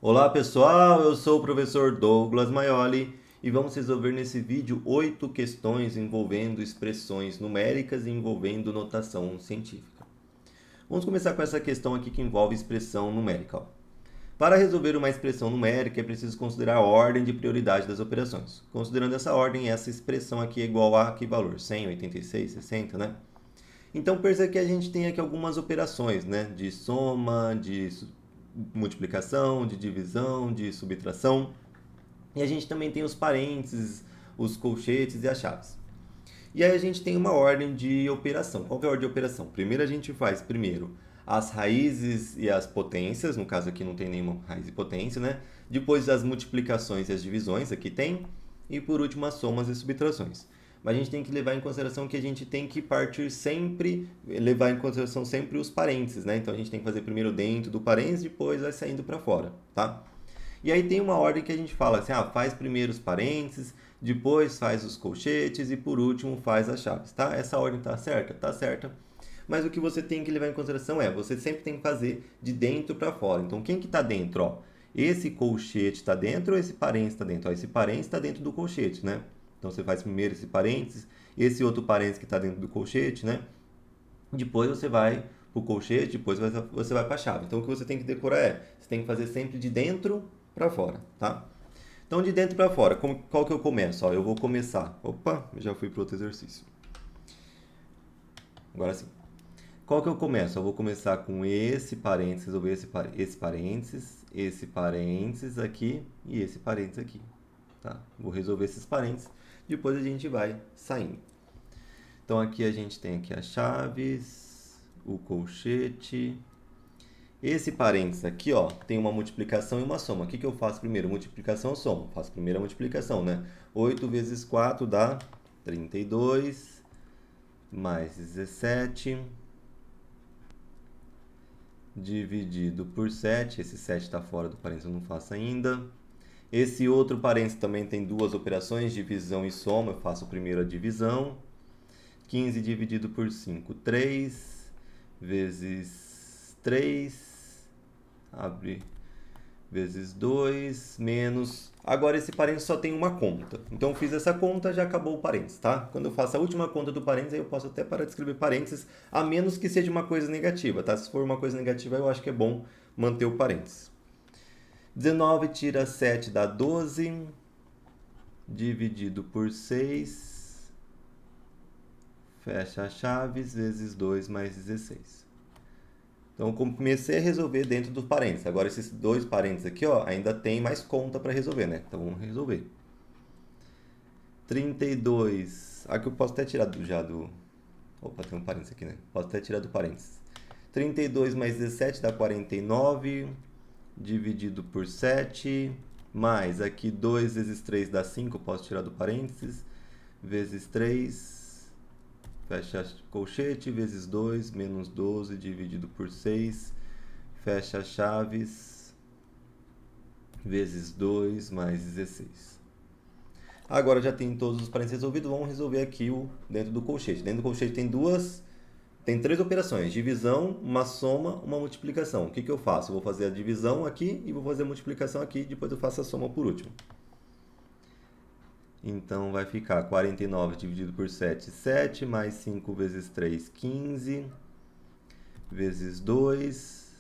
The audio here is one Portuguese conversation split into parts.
Olá pessoal, eu sou o professor Douglas Maioli e vamos resolver nesse vídeo 8 questões envolvendo expressões numéricas e envolvendo notação científica. Vamos começar com essa questão aqui que envolve expressão numérica. Ó. Para resolver uma expressão numérica é preciso considerar a ordem de prioridade das operações. Considerando essa ordem, essa expressão aqui é igual a que valor? 100, 86, 60, né? Então perceba que a gente tem aqui algumas operações, né? De soma, de multiplicação, de divisão, de subtração. E a gente também tem os parênteses, os colchetes e as chaves. E aí a gente tem uma ordem de operação. Qual que é a ordem de operação? Primeiro a gente faz as raízes e as potências, no caso aqui não tem nenhuma raiz e potência, né? Depois as multiplicações e as divisões, aqui tem. E por último as somas e subtrações. Mas a gente tem que levar em consideração que a gente tem que partir sempre, levar em consideração sempre os parênteses, né? Então a gente tem que fazer primeiro dentro do parênteses, depois vai saindo para fora, tá? E aí tem uma ordem que a gente fala assim, faz primeiro os parênteses, depois faz os colchetes e por último faz as chaves, tá? Essa ordem tá certa? Tá certa. Mas o que você tem que levar em consideração é, você sempre tem que fazer de dentro para fora. Então quem que tá dentro, ó? Esse colchete está dentro ou esse parênteses está dentro? Ó, esse parênteses está dentro do colchete, né? Então você faz primeiro esse parênteses, esse outro parênteses que está dentro do colchete, né? Depois você vai para o colchete, depois você vai para a chave. Então o que você tem que decorar é, você tem que fazer sempre de dentro para fora, tá? Então de dentro para fora, qual que eu começo? Ó, eu vou começar. Opa, já fui para outro exercício. Agora sim. Qual que eu começo? Eu vou começar com esse parênteses, resolver esse parênteses aqui e esse parênteses aqui. Tá? Vou resolver esses parênteses, depois a gente vai saindo. Então aqui a gente tem aqui as chaves, o colchete. Esse parênteses aqui, ó, tem uma multiplicação e uma soma. O que que eu faço primeiro? Multiplicação ou soma? Faço primeiro a multiplicação, né? 8 vezes 4 dá 32, mais 17, dividido por 7. Esse 7 está fora do parênteses, eu não faço ainda. Esse outro parênteses também tem duas operações, divisão e soma. Eu faço primeiro a divisão. 15 dividido por 5, 3 vezes 3, abre, vezes 2, menos... Agora esse parênteses só tem uma conta. Então eu fiz essa conta, já acabou o parênteses, tá? Quando eu faço a última conta do parênteses, aí eu posso até parar de escrever parênteses, a menos que seja uma coisa negativa, tá? Se for uma coisa negativa, eu acho que é bom manter o parênteses. 19 tira 7 dá 12, dividido por 6, fecha as chaves, vezes 2 mais 16. Então, eu comecei a resolver dentro dos parênteses. Agora, esses dois parênteses aqui, ó, ainda tem mais conta para resolver, né? Então, vamos resolver. 32. Aqui eu posso até tirar já do... Opa, tem um parênteses aqui, né? Posso até tirar do parênteses. 32 mais 17 dá 49, dividido por 7, mais aqui 2 vezes 3 dá 5, posso tirar do parênteses, vezes 3, fecha colchete, vezes 2, menos 12, dividido por 6, fecha chaves, vezes 2, mais 16. Agora já tem todos os parênteses resolvidos, vamos resolver aqui dentro do colchete. Dentro do colchete tem três operações, divisão, uma soma, uma multiplicação. O que que eu faço? Eu vou fazer a divisão aqui e vou fazer a multiplicação aqui, depois eu faço a soma por último. Então vai ficar 49 dividido por 7, 7, mais 5 vezes 3, 15, vezes 2.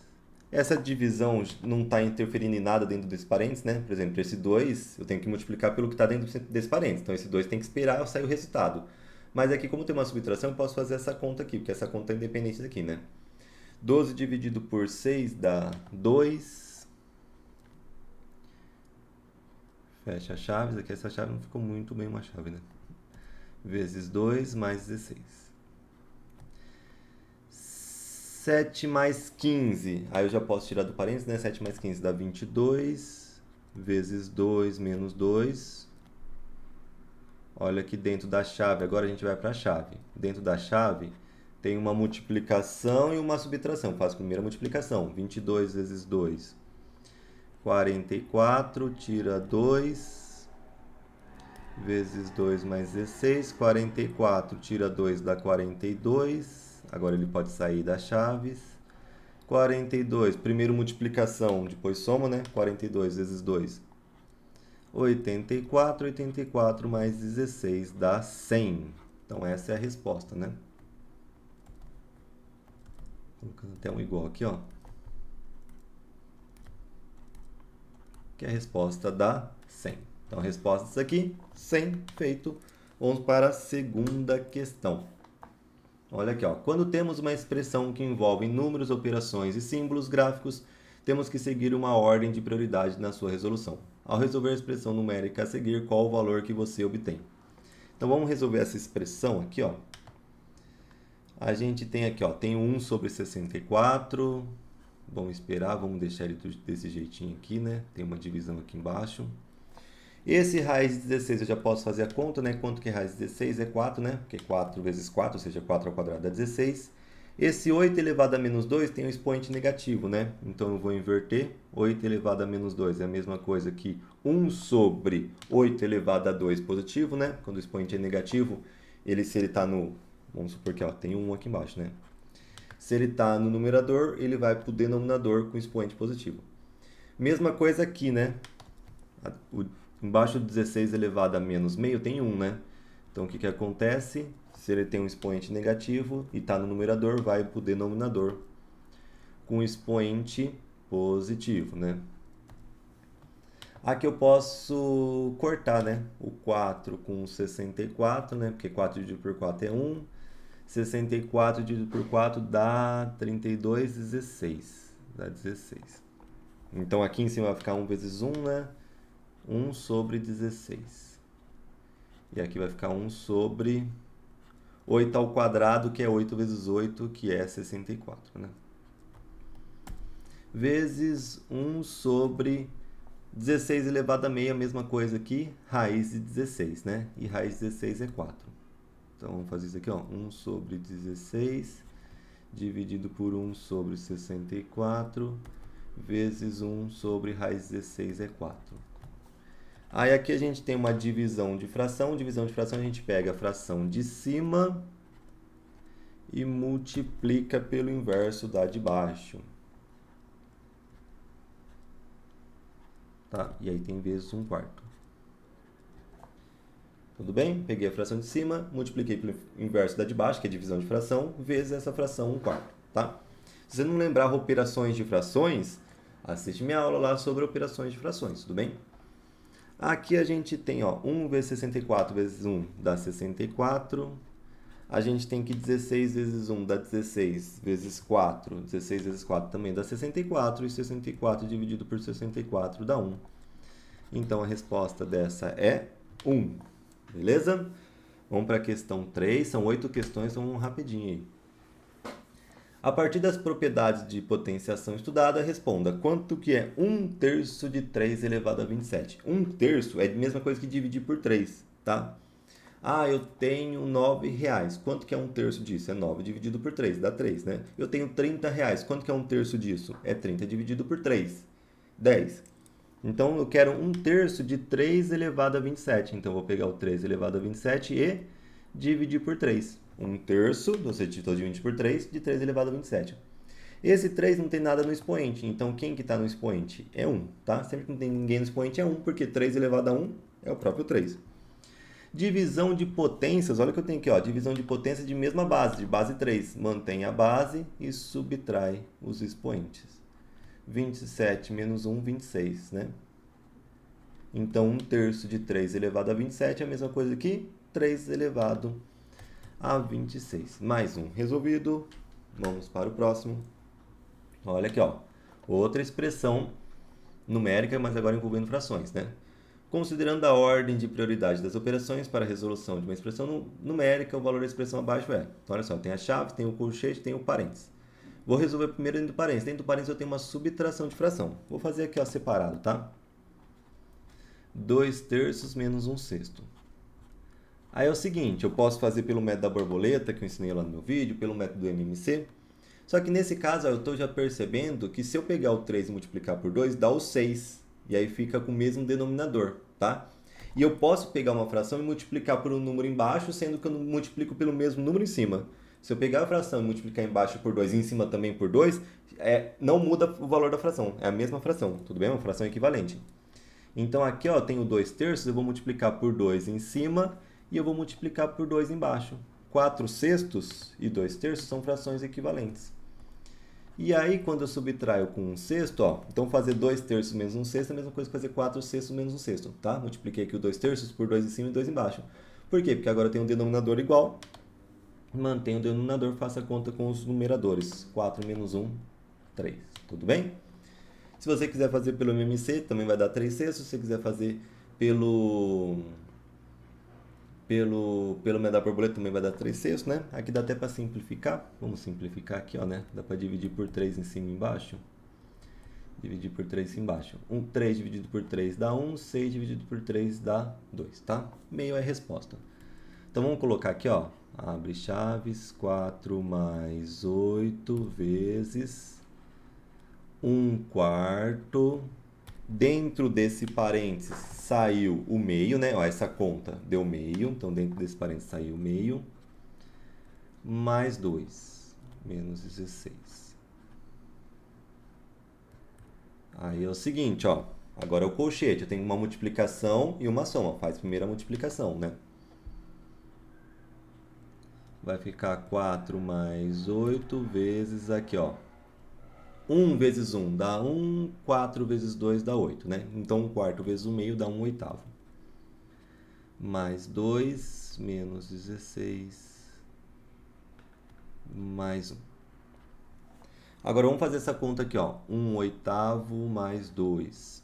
Essa divisão não está interferindo em nada dentro desse parênteses, né? Por exemplo, esse 2 eu tenho que multiplicar pelo que está dentro desse parênteses. Então esse 2 tem que esperar sair o resultado. Mas aqui, como tem uma subtração, eu posso fazer essa conta aqui, porque essa conta é independente daqui, né? 12 dividido por 6 dá 2. Fecha as chaves. Aqui essa chave não ficou muito bem uma chave, né? Vezes 2 mais 16. 7 mais 15. Aí eu já posso tirar do parênteses, né? 7 mais 15 dá 22. Vezes 2 menos 2. Olha aqui dentro da chave. Agora a gente vai para a chave. Dentro da chave tem uma multiplicação e uma subtração. Faço a primeira multiplicação. 22 vezes 2, 44. Tira 2. Vezes 2 mais 16. 44 tira 2 dá 42. Agora ele pode sair das chaves. 42, primeiro multiplicação, depois soma, né? 42 vezes 2. 84, 84 mais 16 dá 100. Então, essa é a resposta, né? Colocando até um igual aqui, ó. Que a resposta dá 100. Então, a resposta disso aqui, 100, feito. Vamos para a segunda questão. Olha aqui, ó. Quando temos uma expressão que envolve números, operações e símbolos gráficos, temos que seguir uma ordem de prioridade na sua resolução. Ao resolver a expressão numérica a seguir, qual o valor que você obtém? Então, vamos resolver essa expressão aqui, ó. A gente tem aqui, ó, tem 1 sobre 64. Vamos esperar, vamos deixar ele desse jeitinho aqui, né? Tem uma divisão aqui embaixo. Esse raiz de 16 eu já posso fazer a conta, né? Quanto que é raiz de 16? É 4, né? Porque 4 vezes 4, ou seja, 4 ao quadrado dá 16. Esse 8 elevado a menos 2 tem um expoente negativo, né? Então, eu vou inverter. 8 elevado a menos 2 é a mesma coisa que 1 sobre 8 elevado a 2 positivo, né? Quando o expoente é negativo, se ele está no... Vamos supor que ó, tem um aqui embaixo, né? Se ele está no numerador, ele vai para o denominador com expoente positivo. Mesma coisa aqui, né? Embaixo do 16 elevado a menos meio tem 1, né? Então, o que acontece? Se ele tem um expoente negativo e está no numerador, vai para o denominador com expoente positivo, né? Aqui eu posso cortar, né? O 4 com 64, né? Porque 4 dividido por 4 é 1. 64 dividido por 4 dá 32, 16. Dá 16. Então, aqui em cima vai ficar 1 vezes 1, né? 1 sobre 16. E aqui vai ficar 1 sobre 8 ao quadrado, que é 8 vezes 8, que é 64, né? Vezes 1 sobre 16 elevado a meio, a mesma coisa aqui, raiz de 16, né? E raiz de 16 é 4. Então, vamos fazer isso aqui, ó. 1 sobre 16 dividido por 1 sobre 64 vezes 1 sobre raiz de 16 é 4. Aí aqui a gente tem uma divisão de fração. Divisão de fração a gente pega a fração de cima e multiplica pelo inverso da de baixo. Tá? E aí tem vezes 1/4. Tudo bem? Peguei a fração de cima, multipliquei pelo inverso da de baixo, que é divisão de fração, vezes essa fração 1/4. Tá? Se você não lembrar operações de frações, assiste minha aula lá sobre operações de frações, tudo bem? Aqui a gente tem, ó, 1 vezes 64 vezes 1 dá 64. A gente tem que 16 vezes 1 dá 16 vezes 4. 16 vezes 4 também dá 64. E 64 dividido por 64 dá 1. Então, a resposta dessa é 1. Beleza? Vamos para a questão 3. São 8 questões, então vamos rapidinho aí. A partir das propriedades de potenciação estudada, responda quanto que é 1/3 de 3 elevado a 27. 1/3 é a mesma coisa que dividir por 3, tá? Ah, eu tenho R$9. Quanto que é 1/3 disso? É 9 dividido por 3, dá 3, né? Eu tenho R$30. Quanto que é 1/3 disso? É 30 dividido por 3, 10. Então, eu quero 1/3 de 3 elevado a 27. Então, eu vou pegar o 3 elevado a 27 e dividir por 3. 1/3, você estou dividindo por 3, de 3 elevado a 27. Esse 3 não tem nada no expoente, então quem que está no expoente? É 1, tá? Sempre que não tem ninguém no expoente é 1, porque 3 elevado a 1 é o próprio 3. Divisão de potências, olha o que eu tenho aqui, ó, divisão de potências de mesma base, de base 3. Mantém a base e subtrai os expoentes. 27 menos 1, 26, né? Então, 1/3 de 3 elevado a 27 é a mesma coisa que 3 elevado a 26. Mais um resolvido. Vamos para o próximo. Olha aqui, ó. Outra expressão numérica, mas agora envolvendo frações, né? Considerando a ordem de prioridade das operações para a resolução de uma expressão numérica, o valor da expressão abaixo é. Então, olha só, tem a chave, tem o colchete, tem o parênteses. Vou resolver primeiro dentro do parênteses. Dentro do parênteses eu tenho uma subtração de fração. Vou fazer aqui, ó, separado, tá? 2/3 menos 1/6. Aí é o seguinte, eu posso fazer pelo método da borboleta, que eu ensinei lá no meu vídeo, pelo método do MMC. Só que nesse caso, ó, eu estou já percebendo que se eu pegar o 3 e multiplicar por 2, dá o 6. E aí fica com o mesmo denominador, tá? E eu posso pegar uma fração e multiplicar por um número embaixo, sendo que eu não multiplico pelo mesmo número em cima. Se eu pegar a fração e multiplicar embaixo por 2 e em cima também por 2, não muda o valor da fração. É a mesma fração, tudo bem? É uma fração equivalente. Então aqui ó, eu tenho 2 terços, eu vou multiplicar por 2 em cima e eu vou multiplicar por 2 embaixo. 4 sextos e 2 terços são frações equivalentes. E aí, quando eu subtraio com 1 sexto, ó, então fazer 2 terços menos 1 sexto é a mesma coisa que fazer 4 sextos menos 1 sexto, tá? Multipliquei aqui o 2 terços por 2 em cima e 2 embaixo. Por quê? Porque agora eu tenho um denominador igual, mantenho o denominador, faço a conta com os numeradores. 4 menos 1, 3. Tudo bem? Se você quiser fazer pelo MMC, também vai dar 3 sextos. Se você quiser fazer pelo método da borboleta, também vai dar 3 sextos, né? Aqui dá até para simplificar. Vamos simplificar aqui, ó, né? Dá para dividir por 3 em cima e embaixo. Dividir por 3 embaixo. 3 dividido por 3 dá 1, 6 dividido por 3 dá 2, tá? Meio é a resposta. Então vamos colocar aqui, ó. Abre chaves, 4 mais 8 vezes 1/4. Dentro desse parênteses saiu o meio, né? Ó, essa conta deu meio, então dentro desse parênteses saiu meio. Mais 2, menos 16. Aí é o seguinte, ó. Agora é o colchete, eu tenho uma multiplicação e uma soma. Faz primeiro a multiplicação, né? Vai ficar 4 mais 8 vezes aqui, ó. 1 vezes 1 dá 1, 4 vezes 2 dá 8, né? Então, 1/4 vezes 1 meio dá 1/8. Mais 2, menos 16, mais 1. Agora, vamos fazer essa conta aqui, ó. 1/8 mais 2.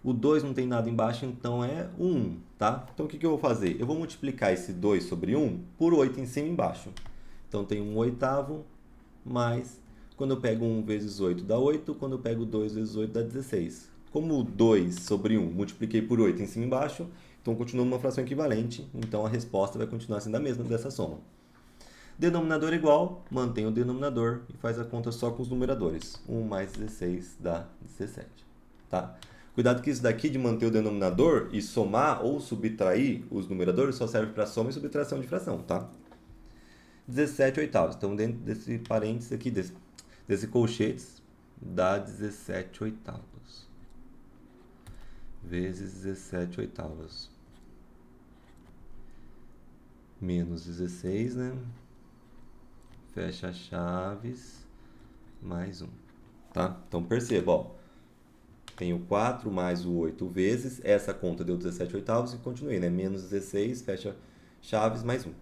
O 2 não tem nada embaixo, então é 1, tá? Então, o que eu vou fazer? Eu vou multiplicar esse 2 sobre 1 por 8 em cima e embaixo. Então, tem 1/8 mais... Quando eu pego 1 vezes 8 dá 8, quando eu pego 2 vezes 8 dá 16. Como 2 sobre 1 multipliquei por 8 em cima e embaixo, então continua uma fração equivalente, então a resposta vai continuar sendo a mesma dessa soma. Denominador igual, mantém o denominador e faz a conta só com os numeradores. 1 mais 16 dá 17. Tá? Cuidado que isso daqui de manter o denominador e somar ou subtrair os numeradores só serve para soma e subtração de fração, tá? 17/8. Então, dentro desse parênteses aqui, desse colchetes, dá 17/8. Vezes 17/8. Menos 16, né? Fecha chaves, mais 1. Tá? Então, perceba, ó. Tenho 4 mais o 8 vezes, essa conta deu 17/8 e continuei, né? Menos 16, fecha chaves, mais 1.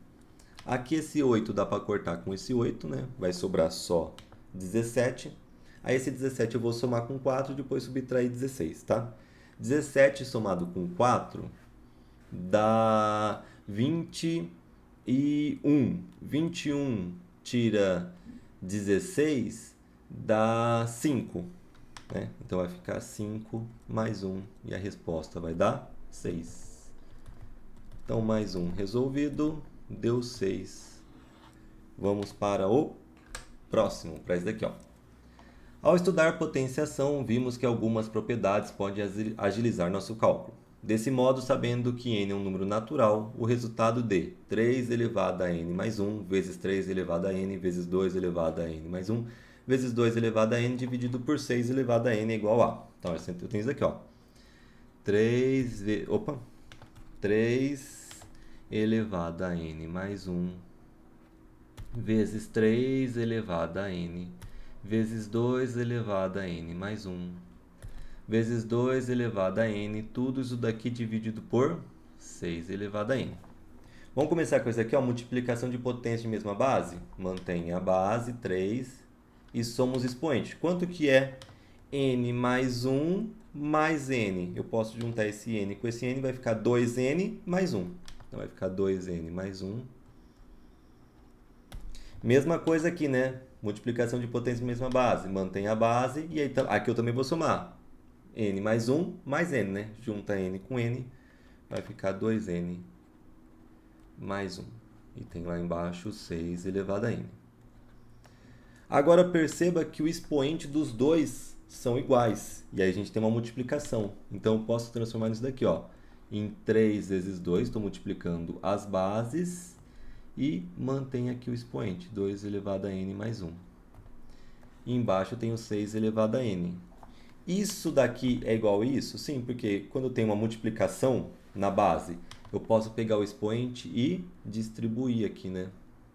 Aqui esse 8 dá para cortar com esse 8, né? Vai sobrar só 17. Aí esse 17 eu vou somar com 4 e depois subtrair 16, tá? 17 somado com 4 dá 21. 21 tira 16 dá 5. Né? Então vai ficar 5 mais 1 e a resposta vai dar 6. Então mais 1 resolvido, deu 6. Vamos para o próximo, para esse daqui, ó. Ao estudar potenciação, vimos que algumas propriedades podem agilizar nosso cálculo. Desse modo, sabendo que n é um número natural, o resultado de 3 elevado a n mais 1 vezes 3 elevado a n vezes 2 elevado a n mais 1 vezes 2 elevado a n dividido por 6 elevado a n é igual a... Então, eu tenho isso aqui, ó. 3 elevado a n mais 1 vezes 3 elevado a n vezes 2 elevado a n mais 1 vezes 2 elevado a n, tudo isso daqui dividido por 6 elevado a n. Vamos começar com isso aqui, ó, multiplicação de potência de mesma base. Mantém a base, 3, e soma os expoentes. Quanto que é n mais 1 mais n? Eu posso juntar esse n com esse n, vai ficar 2n mais 1. Então, vai ficar 2n mais 1. Mesma coisa aqui, né? Multiplicação de potência de mesma base. Mantém a base, e aí, aqui eu também vou somar. n mais 1 mais n, né? Junta n com n, vai ficar 2n mais 1. E tem lá embaixo 6 elevado a n. Agora perceba que o expoente dos dois são iguais. E aí a gente tem uma multiplicação. Então eu posso transformar isso daqui, ó, em 3 vezes 2. Estou multiplicando as bases. e mantém aqui o expoente, 2 elevado a n mais 1. E embaixo eu tenho 6 elevado a n. Isso daqui é igual a isso? Sim, porque quando eu tenho uma multiplicação na base, eu posso pegar o expoente e distribuir aqui, né?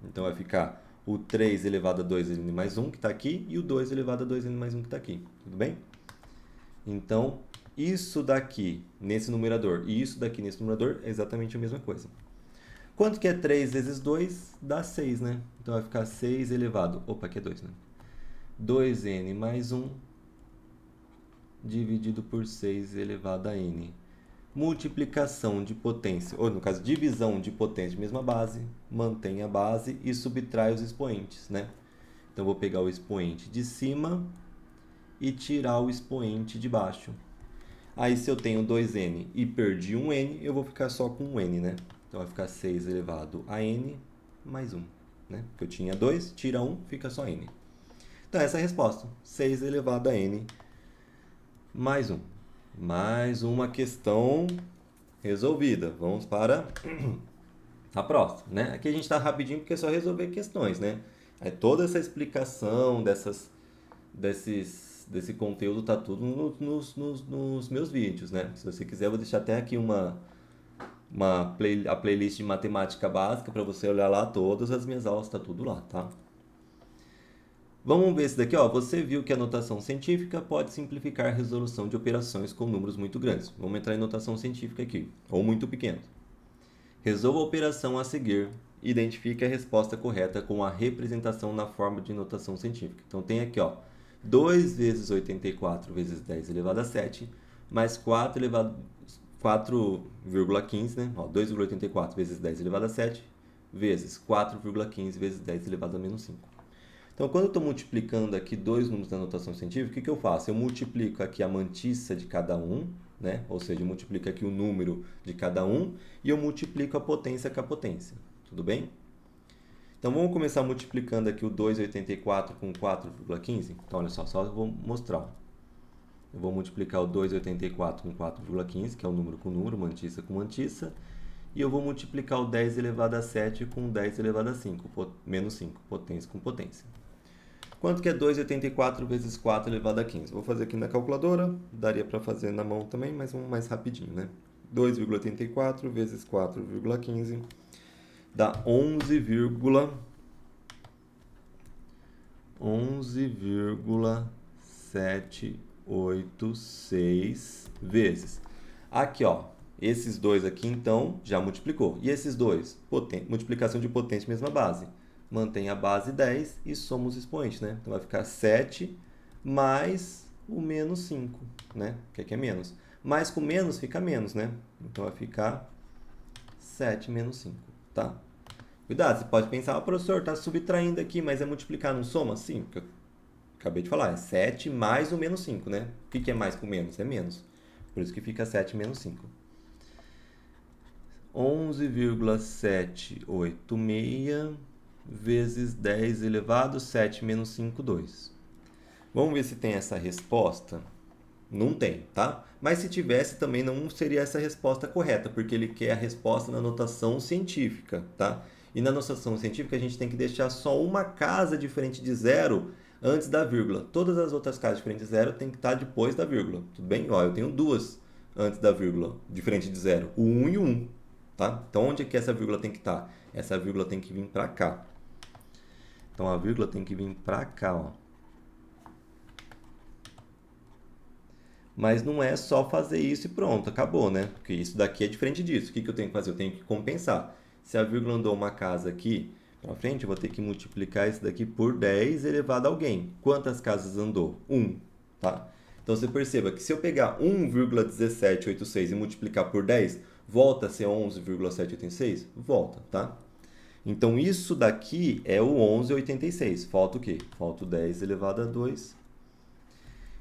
Então vai ficar o 3 elevado a 2n mais 1, que está aqui, e o 2 elevado a 2n mais 1, que está aqui. Tudo bem? Então, isso daqui nesse numerador e isso daqui nesse numerador é exatamente a mesma coisa. Quanto que é 3 vezes 2? Dá 6, né? Então vai ficar 6 elevado... Opa, aqui é 2, né? 2n mais 1 dividido por 6 elevado a n. Multiplicação de potência, ou no caso, divisão de potência de mesma base, mantém a base e subtrai os expoentes, né? Então, vou pegar o expoente de cima e tirar o expoente de baixo. Aí, se eu tenho 2n e perdi um n, eu vou ficar só com um n, né? Então, vai ficar 6 elevado a n mais 1, né? Porque eu tinha 2, tira 1, fica só n. Então, essa é a resposta. 6 elevado a n mais 1. Mais uma questão resolvida. Vamos para a próxima, né? Aqui a gente está rapidinho porque é só resolver questões, né? Aí toda essa explicação desse conteúdo tá tudo nos meus vídeos, né? Se você quiser, eu vou deixar até aqui a playlist de matemática básica para você olhar lá todas as minhas aulas, tá tudo lá, tá? Vamos ver esse daqui, ó. Você viu que a notação científica pode simplificar a resolução de operações com números muito grandes. Vamos entrar em notação científica aqui, ou muito pequeno. Resolva a operação a seguir. Identifique a resposta correta com a representação na forma de notação científica. Então tem aqui, ó, 2 vezes 84 vezes 10 elevado a 7, mais 4,15, né? Ó, 2,84 vezes 10 elevado a 7, vezes 4,15 vezes 10 elevado a menos 5. Então, quando eu estou multiplicando aqui dois números da notação científica, o que, que eu faço? Eu multiplico aqui a mantissa de cada um, né? Ou seja, eu multiplico aqui o número de cada um e eu multiplico a potência com a potência. Tudo bem? Então, vamos começar multiplicando aqui o 2,84 com 4,15? Então, olha só eu vou mostrar. Ó. Eu vou multiplicar o 2,84 com 4,15, que é o número com número, mantissa com mantissa. E eu vou multiplicar o 10 elevado a 7 com 10 elevado a 5, menos 5, potência com potência. Quanto que é 2,84 vezes 4 elevado a 15? Vou fazer aqui na calculadora, daria para fazer na mão também, mas vamos mais rapidinho, né? 2,84 vezes 4,15 dá 11,786 vezes. Aqui, ó, esses dois aqui, então, já multiplicou. E esses dois? Multiplicação de potência, mesma base. Mantém a base 10 e soma os expoentes, né? Então, vai ficar 7 mais o menos 5, né? Que aqui é menos. Mais com menos fica menos, né? Então, vai ficar 7 menos 5, tá? Cuidado, você pode pensar, professor, está subtraindo aqui, mas é multiplicar, não soma? Sim, porque eu acabei de falar, é 7 mais o menos 5, né? O que é mais com menos? É menos. Por isso que fica 7 menos 5. 11,786 vezes 10 elevado a 7 menos 5, 2. Vamos ver se tem essa resposta. Não tem, tá? Mas se tivesse, também não seria essa a resposta correta, porque ele quer a resposta na notação científica, tá? E na notação científica a gente tem que deixar só uma casa diferente de zero antes da vírgula. Todas as outras casas diferentes de zero tem que estar depois da vírgula, tudo bem? Ó, eu tenho duas antes da vírgula, diferente de zero, o 1 e o 1, tá? Então, onde é que essa vírgula tem que estar? Essa vírgula tem que vir para cá. Então, a vírgula tem que vir para cá, ó. Mas não é só fazer isso e pronto, acabou, né? Porque isso daqui é diferente disso. O que eu tenho que fazer? Eu tenho que compensar. Se a vírgula andou uma casa aqui para frente, eu vou ter que multiplicar isso daqui por 10 elevado a alguém. Quantas casas andou? 1, tá? Então, você perceba que se eu pegar 1,1786 e multiplicar por 10, volta a ser 11,786? Volta, tá? Então, isso daqui é o 11,86. Falta o quê? Falta o 10 elevado a 2.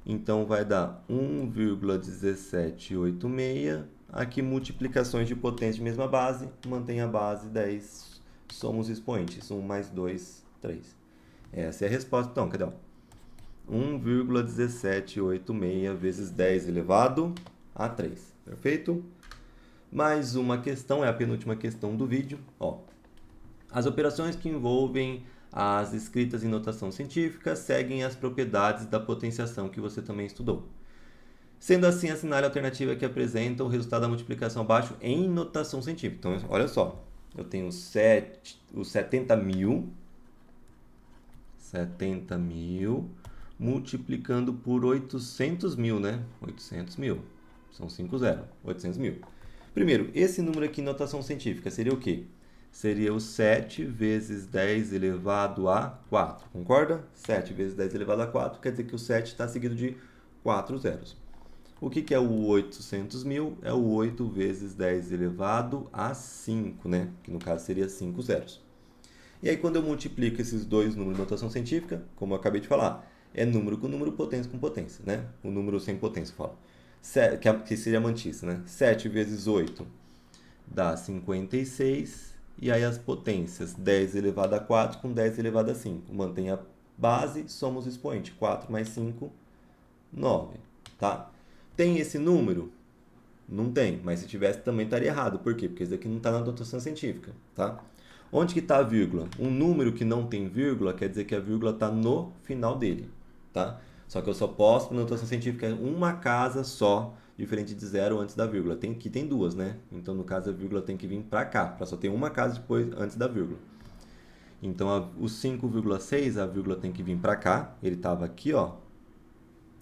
Então, vai dar 1,1786. Aqui, multiplicações de potência de mesma base. Mantém a base 10. Somos expoentes. 1 mais 2, 3. Essa é a resposta. Então, cadê? 1,1786 vezes 10 elevado a 3. Perfeito? Mais uma questão. É a penúltima questão do vídeo. Ó. As operações que envolvem as escritas em notação científica seguem as propriedades da potenciação que você também estudou. Sendo assim, assinale a alternativa que apresenta o resultado da multiplicação abaixo em notação científica. Então, olha só, eu tenho os 70.000 multiplicando por 800.000, né? 800.000, são 5 zeros, 800.000. Primeiro, esse número aqui em notação científica seria o quê? Seria o 7 vezes 10 elevado a 4, concorda? 7 vezes 10 elevado a 4 quer dizer que o 7 está seguido de 4 zeros. O que é o 800.000? É o 8 vezes 10 elevado a 5, né? Que no caso seria 5 zeros. E aí quando eu multiplico esses dois números de notação científica, como eu acabei de falar, é número com número, potência com potência, né? O número sem potência, eu falo. Que seria a mantissa, né? 7 vezes 8 dá 56. E aí as potências, 10 elevado a 4 com 10 elevado a 5. Mantém a base, somos expoente. 4 mais 5, 9. Tá? Tem esse número? Não tem, mas se tivesse também estaria errado. Por quê? Porque isso aqui não está na notação científica. Tá? Onde que está a vírgula? Um número que não tem vírgula quer dizer que a vírgula está no final dele. Tá? Só que eu só posso, na notação científica, uma casa só, diferente de zero antes da vírgula. Aqui tem duas, né? Então, no caso, a vírgula tem que vir para cá, para só ter uma casa depois, antes da vírgula. Então, o 5,6, a vírgula tem que vir para cá. Ele estava aqui, ó.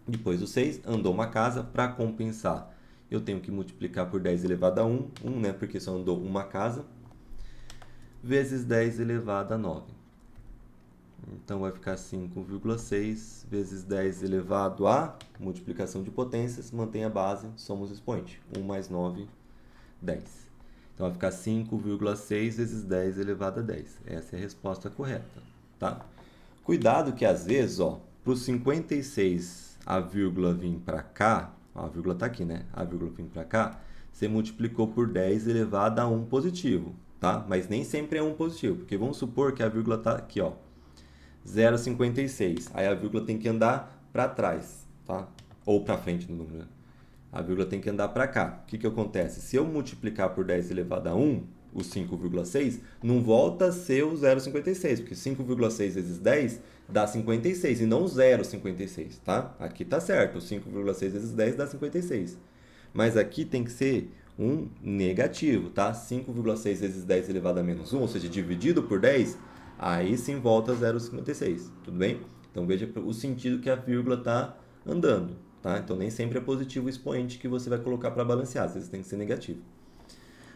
Depois do 6, andou uma casa. Para compensar, eu tenho que multiplicar por 10 elevado a 1. 1, né? Porque só andou uma casa. Vezes 10 elevado a 9. Então, vai ficar 5,6 vezes 10 elevado a multiplicação de potências, mantém a base, somos expoente. 1 mais 9, 10. Então, vai ficar 5,6 vezes 10 elevado a 10. Essa é a resposta correta, tá? Cuidado que, às vezes, ó, para o 56 a vírgula vir para cá, a vírgula está aqui, né? A vírgula vir para cá, você multiplicou por 10 elevado a 1 positivo, tá? Mas nem sempre é 1 positivo, porque vamos supor que a vírgula está aqui, ó. 0,56. Aí a vírgula tem que andar para trás, tá? Ou para frente no número. A vírgula tem que andar para cá. O que acontece? Se eu multiplicar por 10 elevado a 1, o 5,6, não volta a ser o 0,56, porque 5,6 vezes 10 dá 56 e não 0,56, tá? Aqui tá certo, 5,6 vezes 10 dá 56. Mas aqui tem que ser um negativo, tá? 5,6 vezes 10 elevado a menos 1, ou seja, dividido por 10, aí sim volta a 0,56, tudo bem? Então veja o sentido que a vírgula está andando, tá? Então nem sempre é positivo o expoente que você vai colocar para balancear, às vezes tem que ser negativo.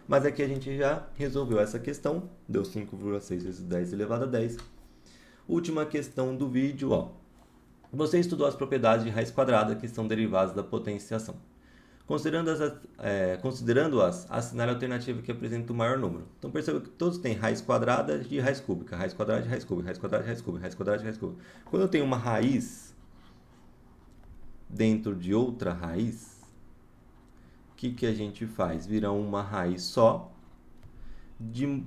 Mas aqui a gente já resolveu essa questão, deu 5,6 vezes 10 elevado a 10. Última questão do vídeo, ó. Você estudou as propriedades de raiz quadrada que são derivadas da potenciação. Considerando-as, assinale a alternativa que apresenta o maior número. Então perceba que todos têm raiz quadrada de raiz cúbica, raiz quadrada de raiz cúbica, raiz quadrada de raiz cúbica, raiz quadrada de raiz cúbica. Quando eu tenho uma raiz dentro de outra raiz, o que a gente faz? Vira uma raiz só,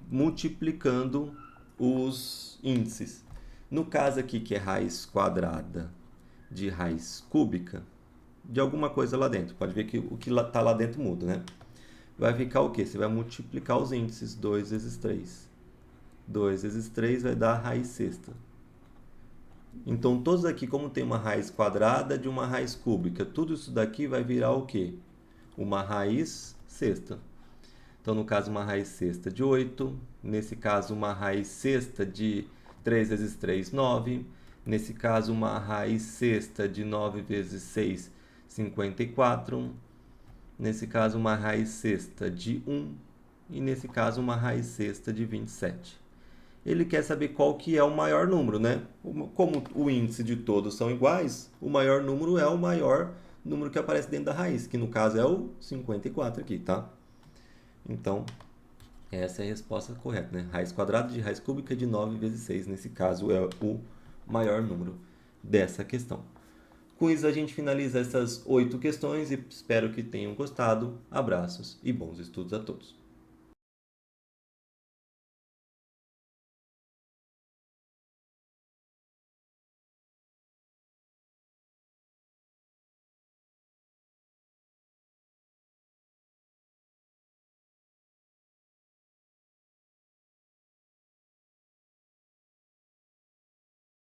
multiplicando os índices. No caso aqui, que é raiz quadrada de raiz cúbica, de alguma coisa lá dentro. Pode ver que o que está lá dentro muda, né? Vai ficar o quê? Você vai multiplicar os índices. 2 vezes 3. 2 vezes 3 vai dar a raiz sexta. Então, todos aqui, como tem uma raiz quadrada de uma raiz cúbica, tudo isso daqui vai virar o quê? Uma raiz sexta. Então, no caso, uma raiz sexta de 8. Nesse caso, uma raiz sexta de 3 vezes 3, 9. Nesse caso, uma raiz sexta de 9 vezes 6, 54. Nesse caso, uma raiz sexta de 1. E nesse caso, uma raiz sexta de 27. Ele quer saber qual que é o maior número, né? Como o índice de todos são iguais, o maior número é o maior número que aparece dentro da raiz, que no caso é o 54 aqui, tá? Então, essa é a resposta correta, né? Raiz quadrada de raiz cúbica de 9 vezes 6, nesse caso é o maior número dessa questão. Com isso, a gente finaliza essas 8 questões e espero que tenham gostado. Abraços e bons estudos a todos.